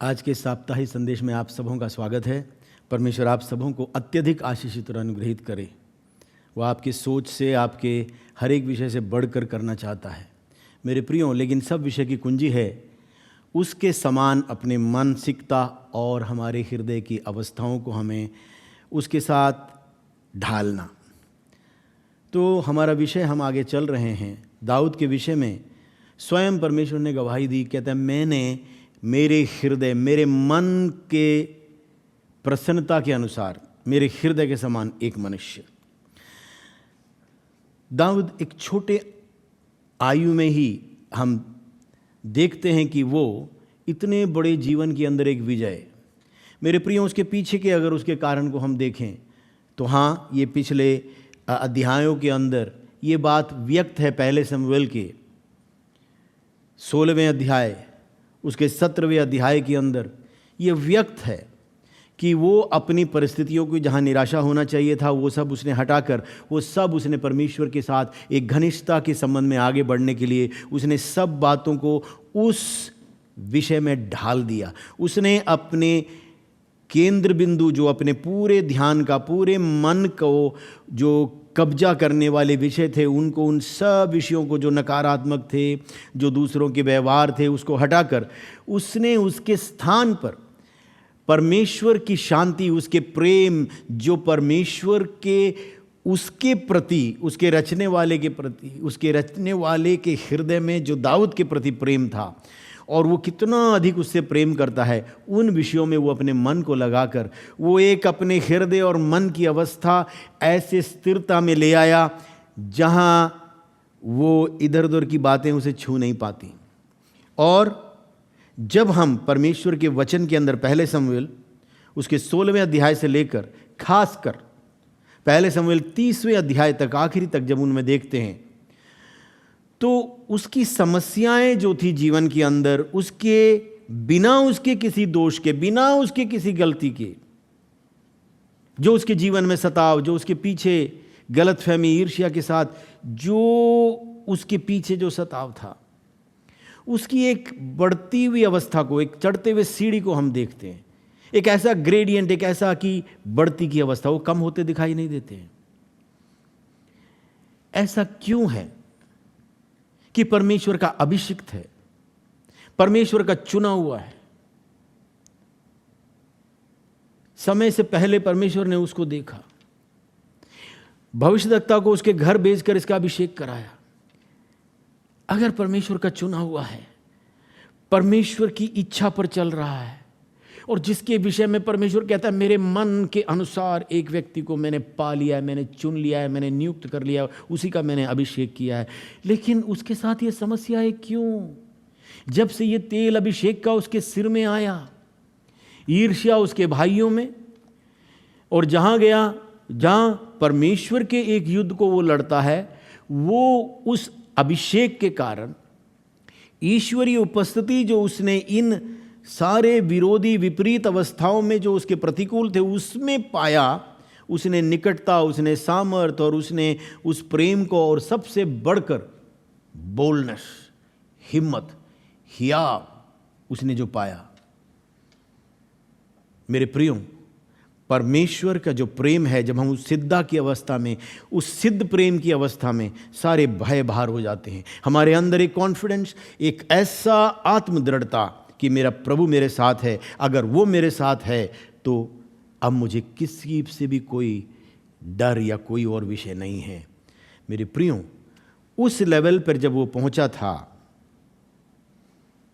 आज के साप्ताहिक संदेश में आप सबों का स्वागत है। परमेश्वर आप सबों को अत्यधिक आशीषित और अनुग्रहित करे। वो आपकी सोच से, आपके हर एक विषय से बढ़कर करना चाहता है मेरे प्रियों। लेकिन सब विषय की कुंजी है उसके समान अपने मानसिकता और हमारे हृदय की अवस्थाओं को हमें उसके साथ ढालना। तो हमारा विषय हम आगे चल रहे हैं दाऊद के विषय में। स्वयं परमेश्वर ने गवाही दी, कहता है मैंने मेरे हृदय, मेरे मन के प्रसन्नता के अनुसार मेरे हृदय के समान एक मनुष्य। दाऊद एक छोटे आयु में ही हम देखते हैं कि वो इतने बड़े जीवन के अंदर एक विजय। मेरे प्रियो, उसके पीछे के अगर उसके कारण को हम देखें तो हाँ, ये पिछले अध्यायों के अंदर ये बात व्यक्त है। पहले शमूएल के 16वें अध्याय, उसके 17वें अध्याय के अंदर ये व्यक्त है कि वो अपनी परिस्थितियों की जहाँ निराशा होना चाहिए था वो सब उसने हटाकर, वो सब उसने परमेश्वर के साथ एक घनिष्ठता के संबंध में आगे बढ़ने के लिए उसने सब बातों को उस विषय में ढाल दिया। उसने अपने केंद्र बिंदु, जो अपने पूरे ध्यान का, पूरे मन को जो कब्जा करने वाले विषय थे, उनको, उन सब विषयों को जो नकारात्मक थे, जो दूसरों के व्यवहार थे, उसको हटाकर उसने उसके स्थान पर परमेश्वर की शांति, उसके प्रेम, जो परमेश्वर के उसके प्रति, उसके रचने वाले के प्रति, उसके रचने वाले के हृदय में जो दाऊद के प्रति प्रेम था और वो कितना अधिक उससे प्रेम करता है, उन विषयों में वो अपने मन को लगाकर वो एक अपने हृदय और मन की अवस्था ऐसे स्थिरता में ले आया जहां वो इधर उधर की बातें उसे छू नहीं पाती। और जब हम परमेश्वर के वचन के अंदर पहले शमूएल उसके 16वें अध्याय से लेकर खासकर पहले शमूएल 30वें अध्याय तक, आखिरी तक जब उनमें देखते हैं तो उसकी समस्याएं जो थी जीवन के अंदर, उसके बिना उसके किसी दोष के, बिना उसके किसी गलती के, जो उसके जीवन में सताव, जो उसके पीछे गलतफहमी, ईर्ष्या के साथ जो उसके पीछे जो सताव था, उसकी एक बढ़ती हुई अवस्था को, एक चढ़ते हुए सीढ़ी को हम देखते हैं। एक ऐसा ग्रेडियंट, एक ऐसा कि बढ़ती की अवस्था, वो कम होते दिखाई नहीं देते हैं। ऐसा क्यों है कि परमेश्वर का अभिषिक्त है, परमेश्वर का चुना हुआ है। समय से पहले परमेश्वर ने उसको देखा, भविष्यद्वक्ता को उसके घर भेजकर इसका अभिषेक कराया। अगर परमेश्वर का चुना हुआ है, परमेश्वर की इच्छा पर चल रहा है और जिसके विषय में परमेश्वर कहता है मेरे मन के अनुसार एक व्यक्ति को मैंने पा लिया है, मैंने चुन लिया है, मैंने नियुक्त कर लिया है, उसी का मैंने अभिषेक किया है। लेकिन उसके साथ ये समस्या है, क्यों? जब से ये तेल अभिषेक का उसके सिर में आया, ईर्ष्या उसके भाइयों में, और जहां गया, जहां परमेश्वर के एक युद्ध को वो लड़ता है, वो उस अभिषेक के कारण ईश्वरीय उपस्थिति जो उसने इन सारे विरोधी विपरीत अवस्थाओं में जो उसके प्रतिकूल थे उसमें पाया, उसने निकटता, उसने सामर्थ और उसने उस प्रेम को, और सबसे बढ़कर बोल्डनेस, हिम्मत, हियाव उसने जो पाया। मेरे प्रियो, परमेश्वर का जो प्रेम है, जब हम उस सिद्धा की अवस्था में, उस सिद्ध प्रेम की अवस्था में, सारे भय बाहर हो जाते हैं। हमारे अंदर एक कॉन्फिडेंस, एक ऐसा आत्मदृढ़ता कि मेरा प्रभु मेरे साथ है, अगर वो मेरे साथ है तो अब मुझे किसी से भी कोई डर या कोई और विषय नहीं है। मेरे प्रियो, उस लेवल पर जब वो पहुंचा था,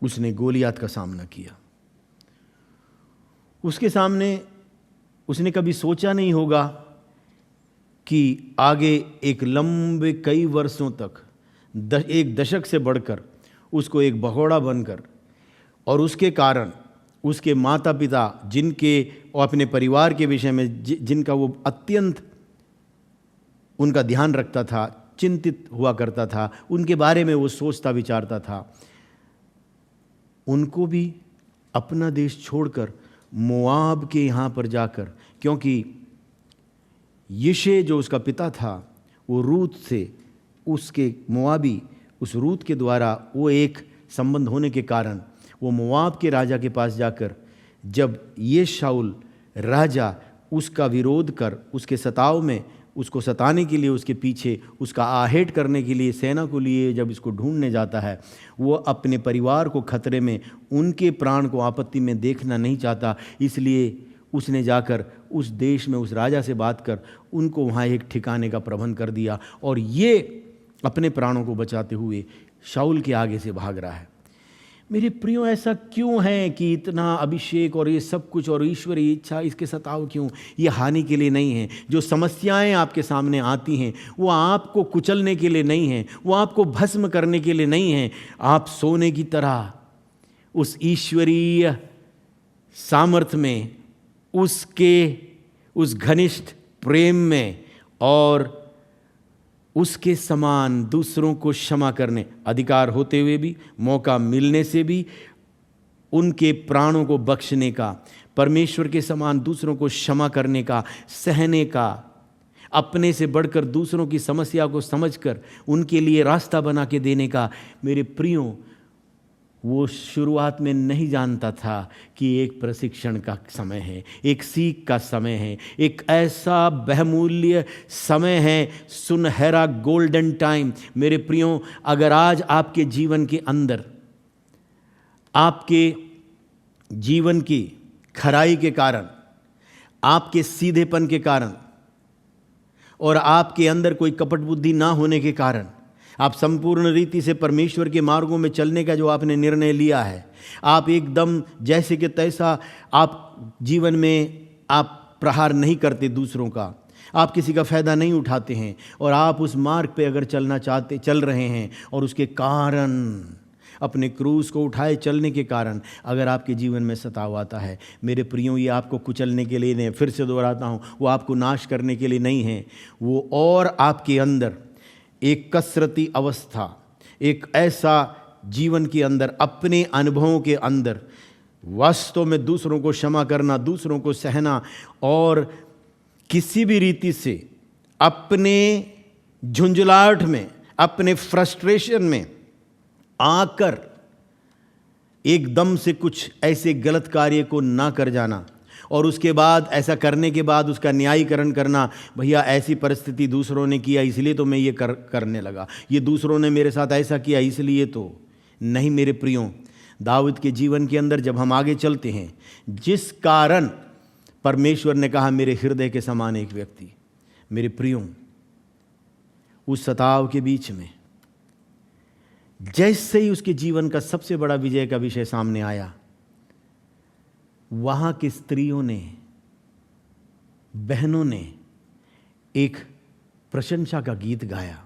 उसने गोलियात का सामना किया। उसके सामने उसने कभी सोचा नहीं होगा कि आगे एक लंबे कई वर्षों तक, एक दशक से बढ़कर उसको एक भगोड़ा बनकर, और उसके कारण उसके माता पिता, जिनके और अपने परिवार के विषय में जिनका वो अत्यंत उनका ध्यान रखता था, चिंतित हुआ करता था, उनके बारे में वो सोचता विचारता था, उनको भी अपना देश छोड़कर मोआब के यहाँ पर जाकर, क्योंकि यिशे जो उसका पिता था वो रूत से, उसके मोआबी उस रूत के द्वारा वो एक संबंध होने के कारण वो मोआब के राजा के पास जाकर जब ये शाऊल राजा उसका विरोध कर उसके सताव में, उसको सताने के लिए, उसके पीछे उसका आहेट करने के लिए सेना को लिए जब इसको ढूंढने जाता है, वो अपने परिवार को खतरे में, उनके प्राण को आपत्ति में देखना नहीं चाहता। इसलिए उसने जाकर उस देश में उस राजा से बात कर उनको वहाँ एक ठिकाने का प्रबंध कर दिया, और ये अपने प्राणों को बचाते हुए शाऊल के आगे से भाग रहा है। मेरे प्रियो, ऐसा क्यों है कि इतना अभिषेक और ये सब कुछ और ईश्वरीय इच्छा, इसके सताव क्यों? ये हानि के लिए नहीं है। जो समस्याएं आपके सामने आती हैं वो आपको कुचलने के लिए नहीं है, वो आपको भस्म करने के लिए नहीं है। आप सोने की तरह उस ईश्वरीय सामर्थ्य में, उसके उस घनिष्ठ प्रेम में और उसके समान दूसरों को क्षमा करने अधिकार होते हुए भी, मौका मिलने से भी, उनके प्राणों को बख्शने का, परमेश्वर के समान दूसरों को क्षमा करने का, सहने का, अपने से बढ़कर दूसरों की समस्या को समझकर उनके लिए रास्ता बना के देने का। मेरे प्रियो, वो शुरुआत में नहीं जानता था कि एक प्रशिक्षण का समय है, एक सीख का समय है, एक ऐसा बहुमूल्य समय है, सुनहरा गोल्डन टाइम। मेरे प्रियो, अगर आज आपके जीवन के अंदर, आपके जीवन की खराई के कारण, आपके सीधेपन के कारण और आपके अंदर कोई कपट बुद्धि ना होने के कारण, आप संपूर्ण रीति से परमेश्वर के मार्गों में चलने का जो आपने निर्णय लिया है, आप एकदम जैसे कि तैसा आप जीवन में आप प्रहार नहीं करते दूसरों का, आप किसी का फ़ायदा नहीं उठाते हैं, और आप उस मार्ग पे अगर चल रहे हैं और उसके कारण, अपने क्रूस को उठाए चलने के कारण अगर आपके जीवन में सताव आता है, मेरे प्रियों, ये आपको कुचलने के लिए नहीं, फिर से दोहराता हूँ, वो आपको नाश करने के लिए नहीं है। वो और आपके अंदर एक कसरती अवस्था, एक ऐसा जीवन के अंदर, अपने अनुभवों के अंदर वास्तव में दूसरों को क्षमा करना, दूसरों को सहना, और किसी भी रीति से अपने झुंझलाहट में, अपने फ्रस्ट्रेशन में आकर एकदम से कुछ ऐसे गलत कार्य को ना कर जाना, और उसके बाद ऐसा करने के बाद उसका न्यायीकरण करना, भैया ऐसी परिस्थिति दूसरों ने किया इसलिए तो मैं ये करने लगा, ये दूसरों ने मेरे साथ ऐसा किया इसलिए तो नहीं। मेरे प्रियो, दाऊद के जीवन के अंदर जब हम आगे चलते हैं, जिस कारण परमेश्वर ने कहा मेरे हृदय के समान एक व्यक्ति, मेरे प्रियो, उस सताव के बीच में जैसे ही उसके जीवन का सबसे बड़ा विजय का विषय सामने आया, वहां की स्त्रियों ने, बहनों ने एक प्रशंसा का गीत गाया।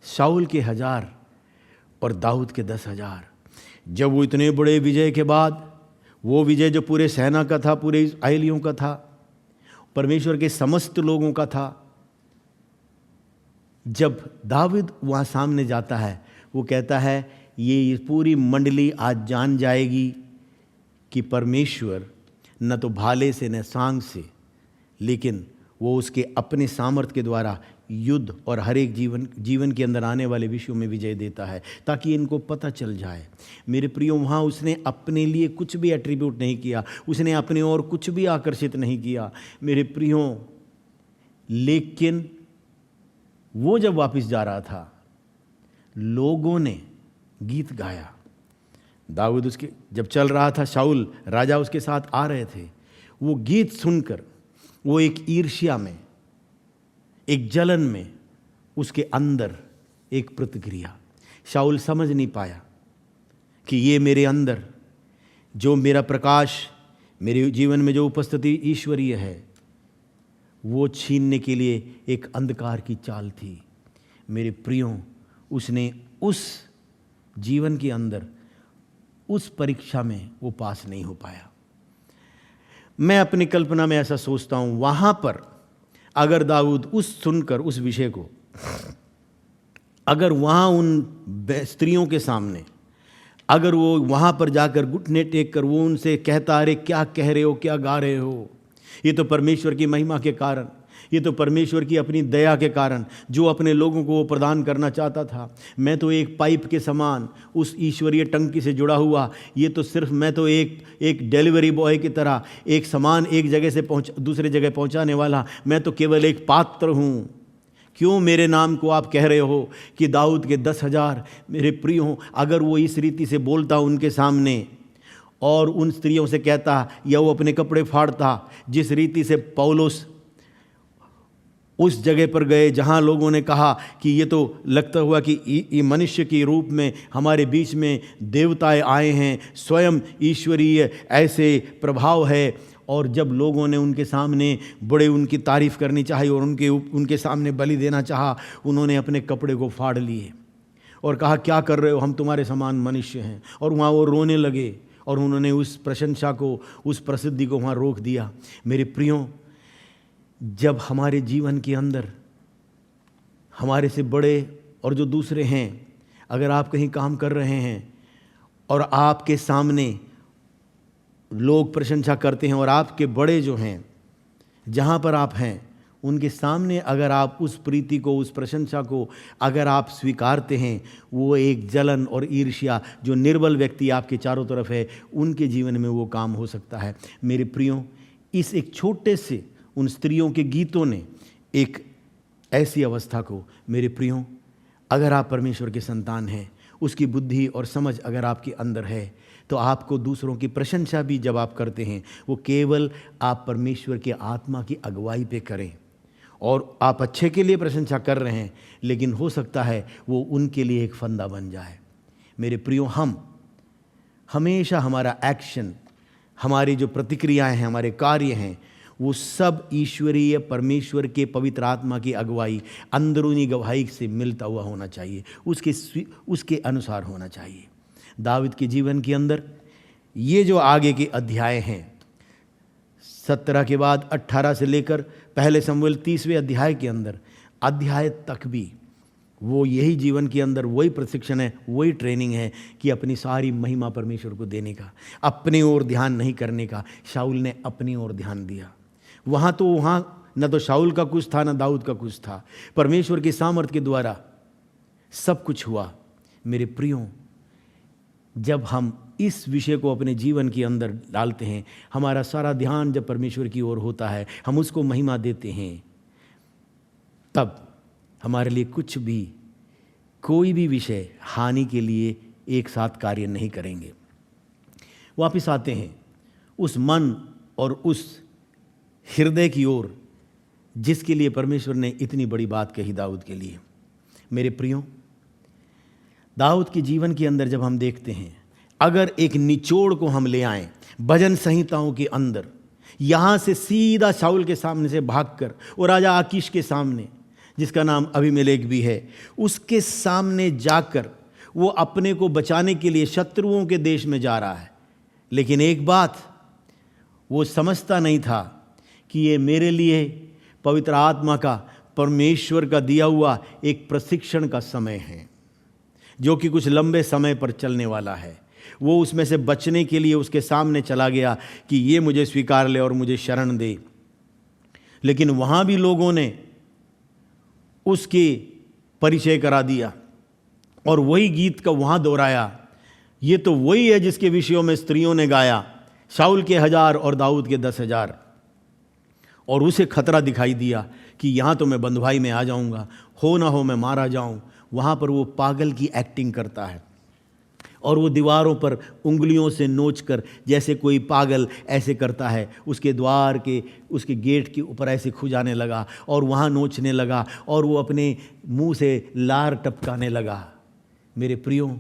शाऊल के 1000 और दाऊद के 10,000। जब वो इतने बड़े विजय के बाद, वो विजय जो पूरे सेना का था, पूरे इस्राएलियों का था, परमेश्वर के समस्त लोगों का था, जब दाऊद वहां सामने जाता है, वो कहता है ये पूरी मंडली आज जान जाएगी कि परमेश्वर न तो भाले से न सांग से, लेकिन वो उसके अपने सामर्थ्य के द्वारा युद्ध और हर एक जीवन के अंदर आने वाले विषयों में विजय देता है, ताकि इनको पता चल जाए। मेरे प्रियो, वहाँ उसने अपने लिए कुछ भी एट्रीब्यूट नहीं किया, उसने अपने और कुछ भी आकर्षित नहीं किया मेरे प्रियो। लेकिन वो जब वापस जा रहा था, लोगों ने गीत गाया। दाऊद उसके जब चल रहा था, शाऊल राजा उसके साथ आ रहे थे, वो गीत सुनकर वो एक ईर्ष्या में, एक जलन में, उसके अंदर एक प्रतिक्रिया, शाऊल समझ नहीं पाया कि ये मेरे अंदर जो मेरा प्रकाश, मेरे जीवन में जो उपस्थिति ईश्वरीय है, वो छीनने के लिए एक अंधकार की चाल थी। मेरे प्रियो, उसने उस जीवन के अंदर, उस परीक्षा में वो पास नहीं हो पाया। मैं अपनी कल्पना में ऐसा सोचता हूं, वहां पर अगर दाऊद उस सुनकर उस विषय को, अगर वहां उन स्त्रियों के सामने, अगर वो वहां पर जाकर घुटने टेक कर वो उनसे कहता, अरे क्या कह रहे हो, क्या गा रहे हो, ये तो परमेश्वर की महिमा के कारण, ये तो परमेश्वर की अपनी दया के कारण जो अपने लोगों को वो प्रदान करना चाहता था। मैं तो एक पाइप के समान उस ईश्वरीय टंकी से जुड़ा हुआ, ये तो सिर्फ मैं तो एक डिलीवरी बॉय की तरह एक सामान एक जगह से दूसरे जगह पहुंचाने वाला, मैं तो केवल एक पात्र हूँ। क्यों मेरे नाम को आप कह रहे हो कि दाऊद के 10,000? मेरे प्रियो, अगर वो इस रीति से बोलता उनके सामने और उन स्त्रियों से कहता या वो अपने कपड़े फाड़ता, जिस रीति से पौलुस उस जगह पर गए जहां लोगों ने कहा कि ये तो लगता हुआ कि ये मनुष्य के रूप में हमारे बीच में देवताएं आए हैं, स्वयं ईश्वरीय ऐसे प्रभाव है। और जब लोगों ने उनके सामने बड़े उनकी तारीफ़ करनी चाहिए और उनके सामने बलि देना चाहा, उन्होंने अपने कपड़े को फाड़ लिए और कहा क्या कर रहे हो, हम तुम्हारे समान मनुष्य हैं। और वहाँ वो रोने लगे और उन्होंने उस प्रशंसा को, उस प्रसिद्धि को वहाँ रोक दिया। मेरे प्रियो, जब हमारे जीवन के अंदर हमारे से बड़े और जो दूसरे हैं, अगर आप कहीं काम कर रहे हैं और आपके सामने लोग प्रशंसा करते हैं और आपके बड़े जो हैं जहाँ पर आप हैं उनके सामने अगर आप उस प्रीति को, उस प्रशंसा को अगर आप स्वीकारते हैं, वो एक जलन और ईर्ष्या जो निर्बल व्यक्ति आपके चारों तरफ है उनके जीवन में वो काम हो सकता है। मेरे प्रियो, इस एक छोटे से उन स्त्रियों के गीतों ने एक ऐसी अवस्था को, मेरे प्रियो, अगर आप परमेश्वर के संतान हैं, उसकी बुद्धि और समझ अगर आपके अंदर है, तो आपको दूसरों की प्रशंसा भी जब आप करते हैं वो केवल आप परमेश्वर के आत्मा की अगुवाई पे करें। और आप अच्छे के लिए प्रशंसा कर रहे हैं, लेकिन हो सकता है वो उनके लिए एक फंदा बन जाए। मेरे प्रियो, हम हमेशा हमारा एक्शन, हमारी जो प्रतिक्रियाएं हैं, हमारे कार्य हैं, वो सब ईश्वरीय परमेश्वर के पवित्र आत्मा की अगुवाई, अंदरूनी गवाही से मिलता हुआ होना चाहिए, उसके अनुसार होना चाहिए। दाऊद के जीवन के अंदर ये जो आगे के अध्याय हैं, 17 के बाद 18 से लेकर पहले शमूएल 30वें अध्याय के अंदर अध्याय तक भी वो यही जीवन के अंदर वही प्रशिक्षण है, वही ट्रेनिंग है कि अपनी सारी महिमा परमेश्वर को देने का, अपनी ओर ध्यान नहीं करने का। शाऊल ने अपनी ओर ध्यान दिया। वहाँ न तो शाऊल का कुछ था न दाऊद का कुछ था, परमेश्वर की सामर्थ के द्वारा सब कुछ हुआ। मेरे प्रियो, जब हम इस विषय को अपने जीवन के अंदर डालते हैं, हमारा सारा ध्यान जब परमेश्वर की ओर होता है, हम उसको महिमा देते हैं, तब हमारे लिए कुछ भी, कोई भी विषय हानि के लिए एक साथ कार्य नहीं करेंगे। वापस आते हैं उस मन और उस हृदय की ओर जिसके लिए परमेश्वर ने इतनी बड़ी बात कही दाऊद के लिए। मेरे प्रियो, दाऊद के जीवन के अंदर जब हम देखते हैं, अगर एक निचोड़ को हम ले आएं भजन संहिताओं के अंदर, यहाँ से सीधा शाऊल के सामने से भागकर और राजा आकीश के सामने, जिसका नाम अबीमेलेक भी है, उसके सामने जाकर वो अपने को बचाने के लिए शत्रुओं के देश में जा रहा है। लेकिन एक बात वो समझता नहीं था कि ये मेरे लिए पवित्र आत्मा का, परमेश्वर का दिया हुआ एक प्रशिक्षण का समय है, जो कि कुछ लंबे समय पर चलने वाला है। वो उसमें से बचने के लिए उसके सामने चला गया कि ये मुझे स्वीकार ले और मुझे शरण दे। लेकिन वहाँ भी लोगों ने उसकी परिचय करा दिया और वही गीत का वहाँ दोहराया। ये तो वही है जिसके विषयों में स्त्रियों ने गाया, शाऊल के 1000 और दाऊद के 10,000। और उसे खतरा दिखाई दिया कि यहाँ तो मैं बंधुआई में आ जाऊँगा, हो ना हो मैं मारा जाऊँ। वहाँ पर वो पागल की एक्टिंग करता है और वो दीवारों पर उंगलियों से नोचकर, जैसे कोई पागल ऐसे करता है, उसके द्वार के, उसके गेट के ऊपर ऐसे खुजाने लगा और वहाँ नोचने लगा और वो अपने मुंह से लार टपकाने लगा। मेरे प्रियो,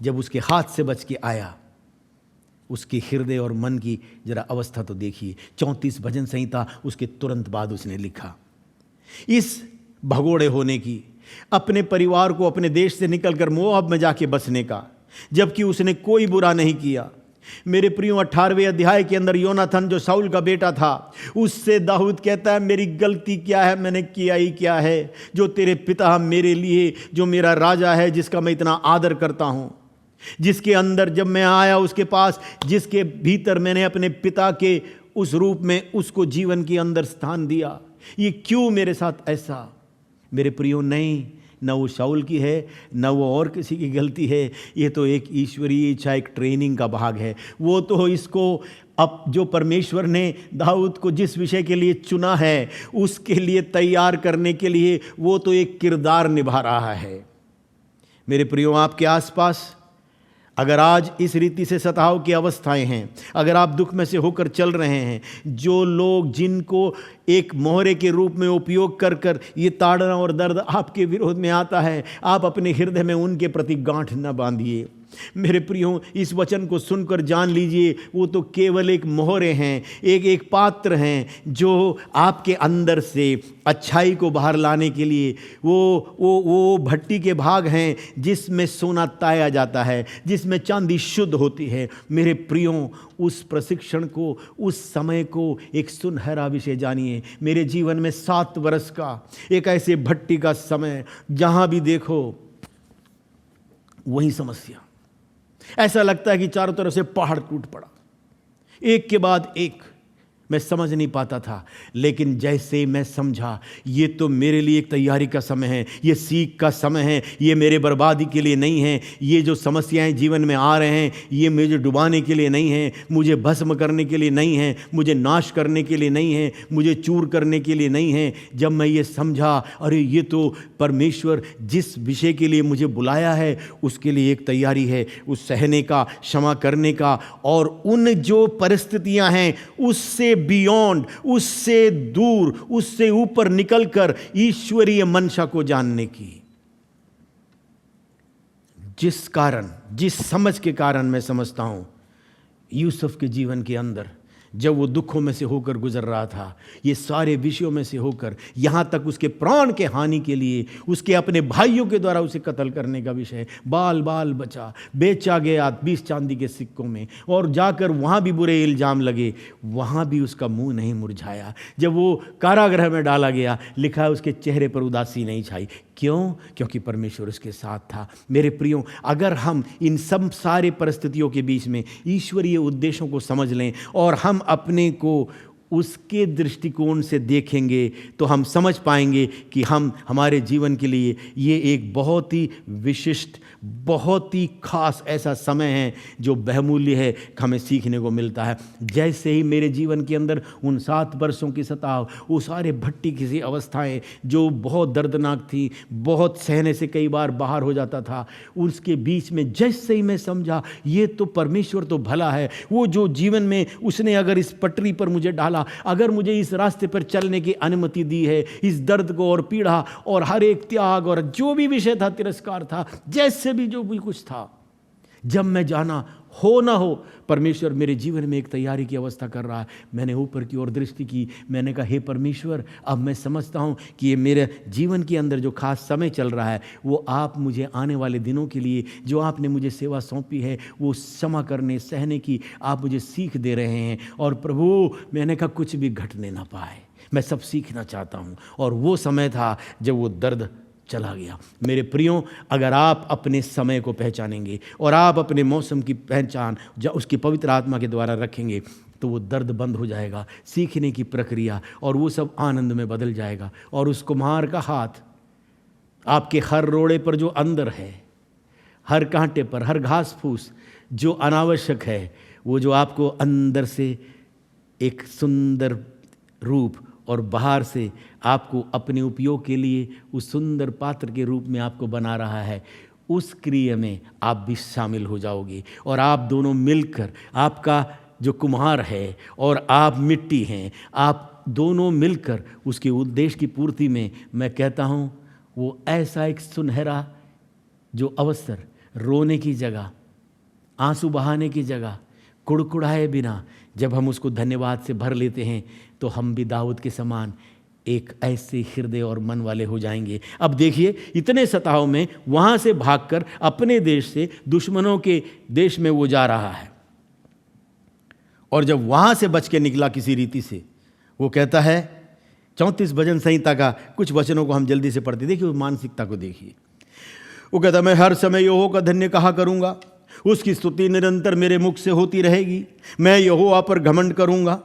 जब उसके हाथ से बच के आया, उसके हृदय और मन की जरा अवस्था तो देखिए। 34 भजन संहिता उसके तुरंत बाद उसने लिखा। इस भगोड़े होने की, अपने परिवार को अपने देश से निकलकर मोआब में जाके बसने का, जबकि उसने कोई बुरा नहीं किया। मेरे प्रियो, 18वें अध्याय के अंदर योनाथन जो शाऊल का बेटा था, उससे दाऊद कहता है, मेरी गलती क्या है, मैंने किया ही क्या है जो तेरे पिता मेरे लिए, जो मेरा राजा है, जिसका मैं इतना आदर करता हूं, जिसके अंदर जब मैं आया उसके पास, जिसके भीतर मैंने अपने पिता के उस रूप में उसको जीवन के अंदर स्थान दिया, ये क्यों मेरे साथ ऐसा? मेरे प्रियो, नहीं, न वो शाऊल की है, न वो और किसी की गलती है। ये तो एक ईश्वरीय इच्छा, एक ट्रेनिंग का भाग है। वो तो इसको अब जो परमेश्वर ने दाऊद को जिस विषय के लिए चुना है उसके लिए तैयार करने के लिए वो तो एक किरदार निभा रहा है। मेरे प्रियो, आपके आसपास अगर आज इस रीति से सताव की अवस्थाएं हैं, अगर आप दुख में से होकर चल रहे हैं, जो लोग जिनको एक मोहरे के रूप में उपयोग कर कर ये ताड़ना और दर्द आपके विरोध में आता है, आप अपने हृदय में उनके प्रति गांठ न बांधिए। मेरे प्रियो, इस वचन को सुनकर जान लीजिए, वो तो केवल एक मोहरे हैं, एक पात्र हैं जो आपके अंदर से अच्छाई को बाहर लाने के लिए वो भट्टी के भाग हैं जिसमें सोना ताया जाता है, जिसमें चांदी शुद्ध होती है। मेरे प्रियो, उस प्रशिक्षण को, उस समय को एक सुनहरा विषय जानिए। मेरे जीवन में 7 वर्ष का एक ऐसे भट्टी का समय, जहां भी देखो वही समस्या। ऐसा लगता है कि चारों तरफ से पहाड़ टूट पड़ा, एक के बाद एक। मैं समझ नहीं पाता था, लेकिन जैसे मैं समझा ये तो मेरे लिए एक तैयारी का समय है, ये सीख का समय है, ये मेरे बर्बादी के लिए नहीं है। ये जो समस्याएं जीवन में आ रहे हैं ये मुझे डुबाने के लिए नहीं है, मुझे भस्म करने के लिए नहीं है, मुझे नाश करने के लिए नहीं है, मुझे चूर करने के लिए नहीं है। जब मैं ये समझा, अरे ये तो परमेश्वर जिस विषय के लिए मुझे बुलाया है उसके लिए एक तैयारी है, उस सहने का, क्षमा करने का, और उन जो परिस्थितियां हैं उससे बियॉन्ड, उससे दूर, उससे ऊपर निकलकर ईश्वरीय मंशा को जानने की। जिस कारण, जिस समझ के कारण मैं समझता हूं यूसुफ के जीवन के अंदर जब वो दुखों में से होकर गुजर रहा था, ये सारे विषयों में से होकर, यहाँ तक उसके प्राण के हानि के लिए, उसके अपने भाइयों के द्वारा उसे कत्ल करने का विषय, बाल बाल बचा, बेचा गया 20 चांदी के सिक्कों में, और जाकर वहाँ भी बुरे इल्जाम लगे, वहाँ भी उसका मुंह नहीं मुरझाया। जब वो कारागृह में डाला गया, लिखा है उसके चेहरे पर उदासी नहीं छाई। क्यों? क्योंकि परमेश्वर उसके साथ था। मेरे प्रियो, अगर हम इन सब सारे परिस्थितियों के बीच में ईश्वरीय उद्देश्यों को समझ लें और हम अपने को उसके दृष्टिकोण से देखेंगे तो हम समझ पाएंगे कि हमारे जीवन के लिए ये एक बहुत ही विशिष्ट, बहुत ही खास ऐसा समय है जो बहुमूल्य है, हमें सीखने को मिलता है। जैसे ही मेरे जीवन के अंदर उन 7 वर्षों की सताव, वो सारे भट्टी की सी अवस्थाएं जो बहुत दर्दनाक थी, बहुत सहने से कई बार बाहर हो जाता था, उसके बीच में जैसे ही मैं समझा ये तो परमेश्वर तो भला है, वो जो जीवन में उसने अगर इस पटरी पर मुझे डाला, अगर मुझे इस रास्ते पर चलने की अनुमति दी है, इस दर्द को और पीड़ा और हर एक त्याग और जो भी विषय था, तिरस्कार था, जैसे भी जो भी कुछ था, जब मैं जाना हो ना हो परमेश्वर मेरे जीवन में एक तैयारी की अवस्था कर रहा है। मैंने ऊपर की ओर दृष्टि की, मैंने कहा हे परमेश्वर, अब मैं समझता हूँ कि ये मेरे जीवन के अंदर जो खास समय चल रहा है वो आप मुझे आने वाले दिनों के लिए जो आपने मुझे सेवा सौंपी है वो क्षमा करने, सहने की आप मुझे सीख दे रहे हैं। और प्रभु, मैंने कहा कुछ भी घटने ना पाए, मैं सब सीखना चाहता हूँ। और वो समय था जब वो दर्द चला गया। मेरे प्रियो, अगर आप अपने समय को पहचानेंगे और आप अपने मौसम की पहचान जब उसकी पवित्र आत्मा के द्वारा रखेंगे तो वो दर्द बंद हो जाएगा, सीखने की प्रक्रिया, और वो सब आनंद में बदल जाएगा। और उस कुम्हार का हाथ आपके हर रोड़े पर जो अंदर है, हर कांटे पर, हर घास फूस जो अनावश्यक है, वो जो आपको अंदर से एक सुंदर रूप और बाहर से आपको अपने उपयोग के लिए उस सुंदर पात्र के रूप में आपको बना रहा है, उस क्रिया में आप भी शामिल हो जाओगे। और आप दोनों मिलकर, आपका जो कुम्हार है और आप मिट्टी हैं, आप दोनों मिलकर उसके उद्देश्य की पूर्ति में, मैं कहता हूँ वो ऐसा एक सुनहरा जो अवसर, रोने की जगह, आंसू बहाने की जगह, कुड़कुड़ाए बिना जब हम उसको धन्यवाद से भर लेते हैं तो हम भी दाऊद के समान एक ऐसे हृदय और मन वाले हो जाएंगे। अब देखिए, इतने सताव में वहाँ से भागकर अपने देश से दुश्मनों के देश में वो जा रहा है, और जब वहाँ से बच के निकला किसी रीति से, वो कहता है 34 भजन संहिता का कुछ वचनों को हम जल्दी से पढ़ते, देखिए उस मानसिकता को देखिए। वो कहता, मैं हर समय यहोवा का धन्य कहा करूँगा, उसकी स्तुति निरंतर मेरे मुख से होती रहेगी। मैं यहोवा पर घमंड करूँगा,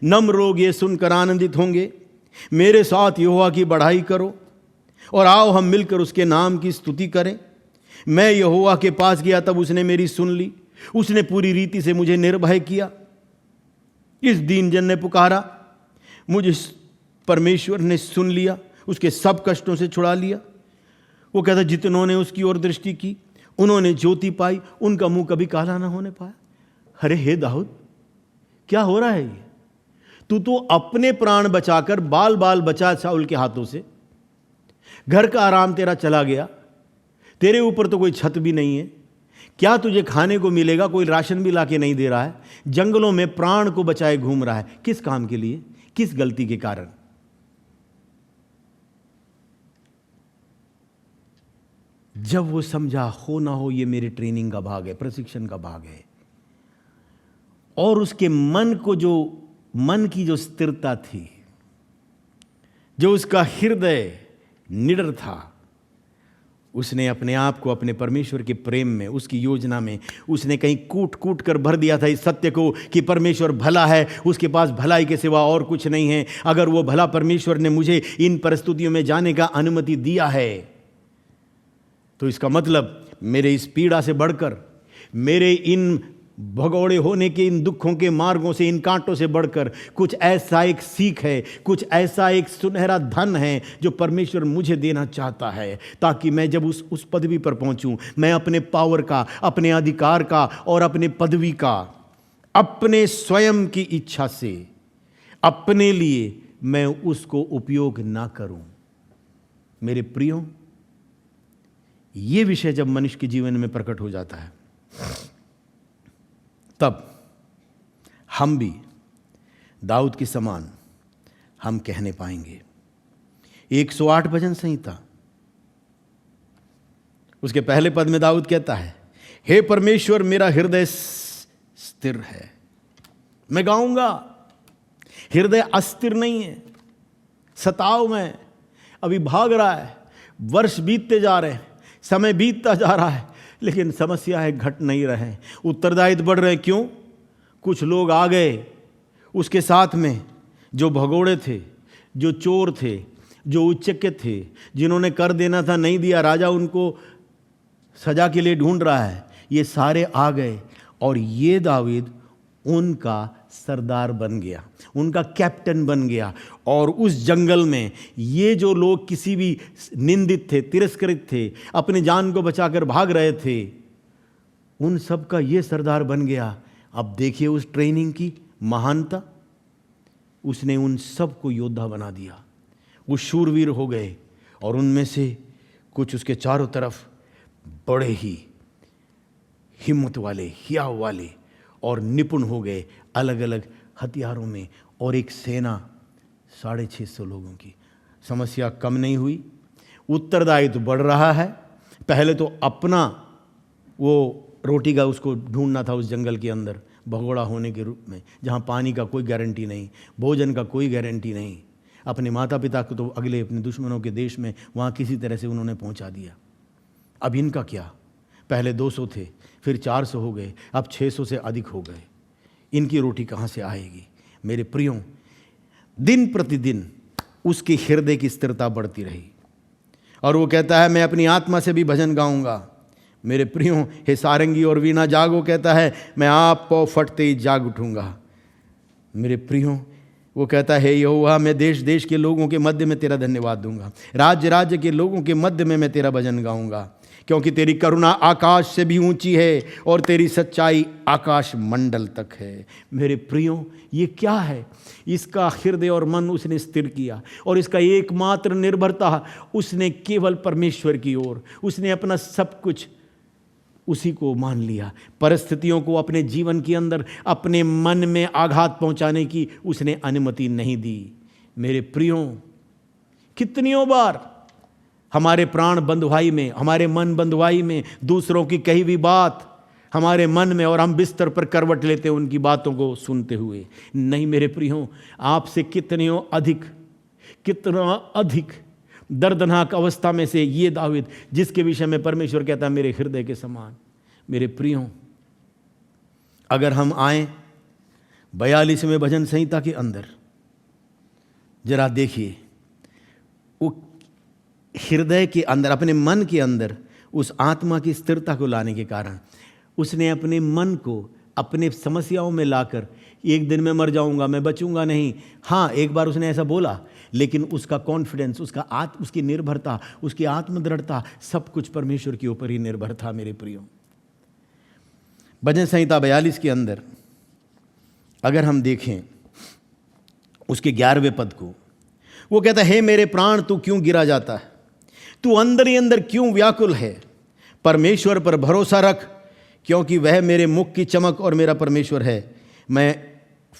नम्र लोग ये सुनकर आनंदित होंगे। मेरे साथ यहोवा की बढ़ाई करो और आओ हम मिलकर उसके नाम की स्तुति करें। मैं यहोवा के पास गया, तब उसने मेरी सुन ली। उसने पूरी रीति से मुझे निर्भय किया। इस दीन जन ने पुकारा, मुझे परमेश्वर ने सुन लिया, उसके सब कष्टों से छुड़ा लिया। वो कहता, जितनों ने उसकी ओर दृष्टि की उन्होंने ज्योति पाई, उनका मुंह कभी काला ना होने पाया। अरे हे दाऊद, क्या हो रहा है ये? तू तो अपने प्राण बचाकर बाल बाल बचा शाऊल के हाथों से। घर का आराम तेरा चला गया, तेरे ऊपर तो कोई छत भी नहीं है। क्या तुझे खाने को मिलेगा? कोई राशन भी लाके नहीं दे रहा है। जंगलों में प्राण को बचाए घूम रहा है। किस काम के लिए? किस गलती के कारण? जब वो समझा, हो ना हो ये मेरे ट्रेनिंग का भाग है, प्रशिक्षण का भाग है, और उसके मन की जो स्थिरता थी, जो उसका हृदय निडर था, उसने अपने आप को अपने परमेश्वर के प्रेम में, उसकी योजना में, उसने कहीं कूट कूट कर भर दिया था इस सत्य को कि परमेश्वर भला है, उसके पास भलाई के सिवा और कुछ नहीं है। अगर वो भला परमेश्वर ने मुझे इन परिस्थितियों में जाने का अनुमति दिया है, तो इसका मतलब मेरे इस पीड़ा से बढ़कर, मेरे इन भगोड़े होने के इन दुखों के मार्गों से, इन कांटों से बढ़कर कुछ ऐसा एक सीख है, कुछ ऐसा एक सुनहरा धन है जो परमेश्वर मुझे देना चाहता है, ताकि मैं जब उस पदवी पर पहुंचूं, मैं अपने पावर का, अपने अधिकार का और अपने पदवी का, अपने स्वयं की इच्छा से अपने लिए मैं उसको उपयोग ना करूं। मेरे प्रियो, ये विषय जब मनुष्य के जीवन में प्रकट हो जाता है, तब हम भी दाऊद के समान हम कहने पाएंगे। 108 भजन संहिता, उसके पहले पद में दाऊद कहता है, हे परमेश्वर, मेरा हृदय स्थिर है। मैं गाऊंगा। हृदय अस्थिर नहीं है, सताव में अभी भाग रहा है, वर्ष बीतते जा रहे हैं, समय बीतता जा रहा है, लेकिन समस्या है, घट नहीं रहे, उत्तरदायित्व बढ़ रहे। क्यों? कुछ लोग आ गए उसके साथ में, जो भगोड़े थे, जो चोर थे, जो उच्चके थे, जिन्होंने कर देना था नहीं दिया, राजा उनको सजा के लिए ढूंढ रहा है। ये सारे आ गए और ये दाऊद उनका सरदार बन गया, उनका कैप्टन बन गया। और उस जंगल में ये जो लोग किसी भी निंदित थे, तिरस्कृत थे, अपनी जान को बचाकर भाग रहे थे, उन सब का ये सरदार बन गया। अब देखिए उस ट्रेनिंग की महानता, उसने उन सब को योद्धा बना दिया। वो शूरवीर हो गए और उनमें से कुछ उसके चारों तरफ बड़े ही हिम्मत वाले, हियाव वाले और निपुण हो गए अलग अलग हथियारों में। और एक सेना 650 लोगों की। समस्या कम नहीं हुई, उत्तरदायित्व बढ़ रहा है। पहले तो अपना वो रोटी का उसको ढूंढना था उस जंगल के अंदर, भगोड़ा होने के रूप में, जहाँ पानी का कोई गारंटी नहीं, भोजन का कोई गारंटी नहीं। अपने माता पिता को तो अगले अपने दुश्मनों के देश में वहाँ किसी तरह से उन्होंने पहुँचा दिया। अब इनका क्या? पहले 200 थे, फिर 400 हो गए, अब 600 से अधिक हो गए। इनकी रोटी कहाँ से आएगी? मेरे प्रियो, दिन प्रतिदिन उसके हृदय की स्थिरता बढ़ती रही और वो कहता है, मैं अपनी आत्मा से भी भजन गाऊंगा। मेरे प्रियो, हे सारंगी और वीणा जागो, कहता है, मैं आप पौ फटते ही जाग उठूंगा। मेरे प्रियो, वो कहता है, यहोवा, मैं देश देश के लोगों के मध्य में तेरा धन्यवाद दूंगा, राज्य राज्य के लोगों के मध्य में मैं तेरा भजन गाऊंगा, क्योंकि तेरी करुणा आकाश से भी ऊंची है और तेरी सच्चाई आकाश मंडल तक है। मेरे प्रियो, ये क्या है? इसका हृदय और मन उसने स्थिर किया और इसका एकमात्र निर्भरता उसने केवल परमेश्वर की ओर, उसने अपना सब कुछ उसी को मान लिया। परिस्थितियों को अपने जीवन के अंदर अपने मन में आघात पहुंचाने की उसने अनुमति नहीं दी। मेरे प्रियो, कितनियों बार हमारे प्राण बंधुआई में, हमारे मन बंधुआई में दूसरों की कही हुई बात हमारे मन में, और हम बिस्तर पर करवट लेते हैं उनकी बातों को सुनते हुए। नहीं मेरे प्रियो, आपसे कितना अधिक दर्दनाक अवस्था में से ये दाऊद, जिसके विषय में परमेश्वर कहता है मेरे हृदय के समान। मेरे प्रियो, अगर हम आए 42वें भजन संहिता के अंदर, जरा देखिए, वो हृदय के अंदर, अपने मन के अंदर उस आत्मा की स्थिरता को लाने के कारण उसने अपने मन को अपने समस्याओं में लाकर, एक दिन मैं मर जाऊंगा, मैं बचूंगा नहीं, हाँ एक बार उसने ऐसा बोला, लेकिन उसका कॉन्फिडेंस, उसकी निर्भरता, उसकी आत्मदृढ़ता, सब कुछ परमेश्वर के ऊपर ही निर्भर था। मेरे प्रियो, भजन संहिता 42 के अंदर अगर हम देखें उसके 11वें पद को, वो कहता है, हे मेरे प्राण तू क्यों गिरा जाता है, तू अंदर ही अंदर क्यों व्याकुल है, परमेश्वर पर भरोसा रख, क्योंकि वह मेरे मुख की चमक और मेरा परमेश्वर है, मैं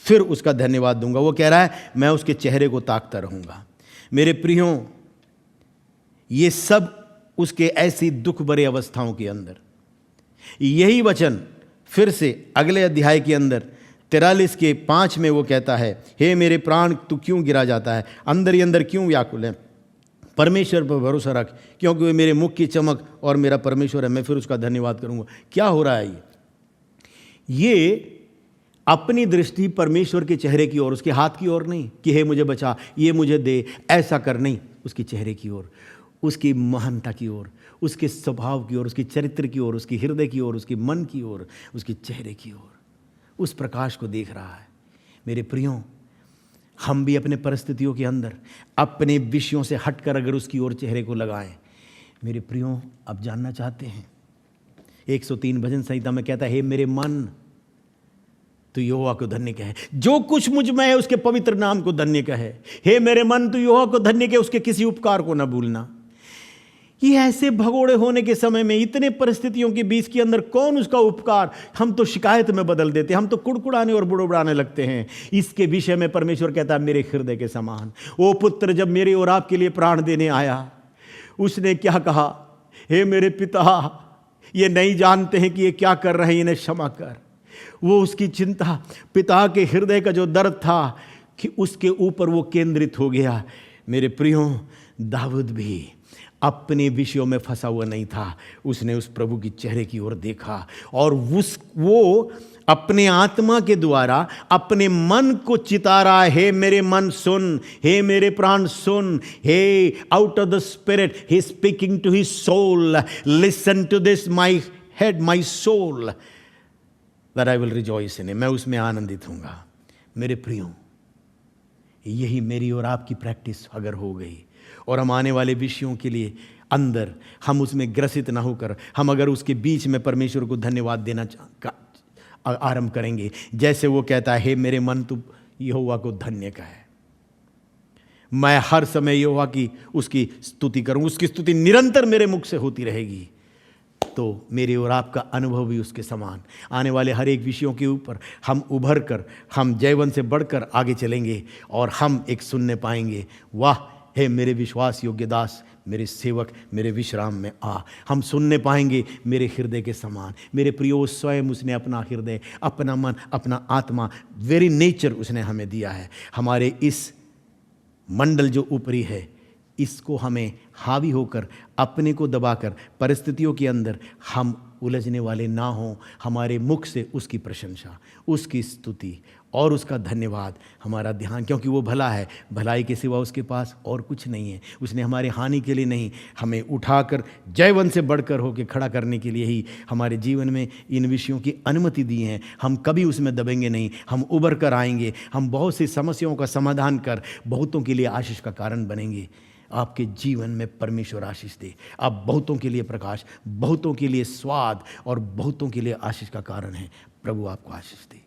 फिर उसका धन्यवाद दूंगा। वो कह रहा है मैं उसके चेहरे को ताकता रहूंगा। मेरे प्रियों, ये सब उसके ऐसी दुख भरे अवस्थाओं के अंदर, यही वचन फिर से अगले अध्याय के अंदर 43 के 5 में वो कहता है, हे मेरे प्राण तू क्यों गिरा जाता है, अंदर ही अंदर क्यों व्याकुल है, परमेश्वर पर भरोसा रख, क्योंकि वे मेरे मुख की चमक और मेरा परमेश्वर है, मैं फिर उसका धन्यवाद करूंगा। क्या हो रहा है? ये अपनी दृष्टि परमेश्वर के चेहरे की ओर, उसके हाथ की ओर नहीं कि हे मुझे बचा, ये मुझे दे, ऐसा कर, नहीं, उसके चेहरे की ओर, उसकी महानता की ओर, उसके स्वभाव की ओर, उसके चरित्र की ओर, उसके हृदय की ओर, उसके मन की ओर, उसके चेहरे की ओर, उस प्रकाश को देख रहा है। मेरे प्रियों, हम भी अपने परिस्थितियों के अंदर अपने विषयों से हटकर अगर उसकी ओर चेहरे को लगाएं, मेरे प्रियों, अब जानना चाहते हैं, 103 भजन संहिता में कहता है, हे मेरे मन तू यहोवा को धन्य कहे, जो कुछ मुझ में है उसके पवित्र नाम को धन्य कहे। हे मेरे मन तू यहोवा को धन्य कहे, उसके किसी उपकार को न भूलना। ये ऐसे भगोड़े होने के समय में, इतने परिस्थितियों के बीच के अंदर कौन उसका उपकार, हम तो शिकायत में बदल देते, हम तो कुड़कुड़ाने और बुड़बुड़ाने लगते हैं। इसके विषय में परमेश्वर कहता है, मेरे हृदय के समान। ओ पुत्र, जब मेरे और आपके लिए प्राण देने आया, उसने क्या कहा, हे मेरे पिता, ये नहीं जानते हैं कि ये क्या कर रहे हैं, इन्हें क्षमा कर। वो उसकी चिंता, पिता के हृदय का जो दर्द था कि उसके ऊपर वो केंद्रित हो गया। मेरे प्रियों, दाऊद भी अपने विषयों में फंसा हुआ नहीं था, उसने उस प्रभु की चेहरे की ओर देखा और वो अपने आत्मा के द्वारा अपने मन को चिता रहा। हे मेरे मन सुन, हे मेरे प्राण सुन, हे out of the spirit he speaking to his soul, listen to this my head, my soul, that I will rejoice in, मैं उसमें आनंदित होऊंगा। मेरे प्रियों, यही मेरी और आपकी प्रैक्टिस अगर हो गई और हम आने वाले विषयों के लिए अंदर हम उसमें ग्रसित ना होकर, हम अगर उसके बीच में परमेश्वर को धन्यवाद देना आरंभ करेंगे, जैसे वो कहता है, हे मेरे मन तू यहोवा को धन्य कहे, मैं हर समय यहोवा की उसकी स्तुति करूं, उसकी स्तुति निरंतर मेरे मुख से होती रहेगी, तो मेरे और आपका अनुभव भी उसके समान। आने वाले हर एक विषयों के ऊपर हम उभर कर, हम जयवंत से बढ़कर आगे चलेंगे और हम एक सुनने पाएंगे, वाह हे मेरे विश्वास योग्य दास, मेरे सेवक, मेरे विश्राम में आ। हम सुनने पाएंगे मेरे हृदय के समान। मेरे प्रियो, स्वयं उसने अपना हृदय, अपना मन, अपना आत्मा, वेरी नेचर उसने हमें दिया है। हमारे इस मंडल जो ऊपरी है, इसको हमें हावी होकर, अपने को दबाकर परिस्थितियों के अंदर हम उलझने वाले ना हों। हमारे मुख से उसकी प्रशंसा, उसकी स्तुति और उसका धन्यवाद हमारा ध्यान, क्योंकि वो भला है, भलाई के सिवा उसके पास और कुछ नहीं है। उसने हमारे हानि के लिए नहीं, हमें उठाकर जयवंत से बढ़कर होकर खड़ा करने के लिए ही हमारे जीवन में इन विषयों की अनुमति दी है। हम कभी उसमें दबेंगे नहीं, हम उभर कर आएंगे, हम बहुत सी समस्याओं का समाधान कर बहुतों के लिए आशीष का कारण बनेंगे। आपके जीवन में परमेश्वर आशीष दे, आप बहुतों के लिए प्रकाश, बहुतों के लिए स्वाद और बहुतों के लिए आशीष का कारण है। प्रभु आपको आशीष दे।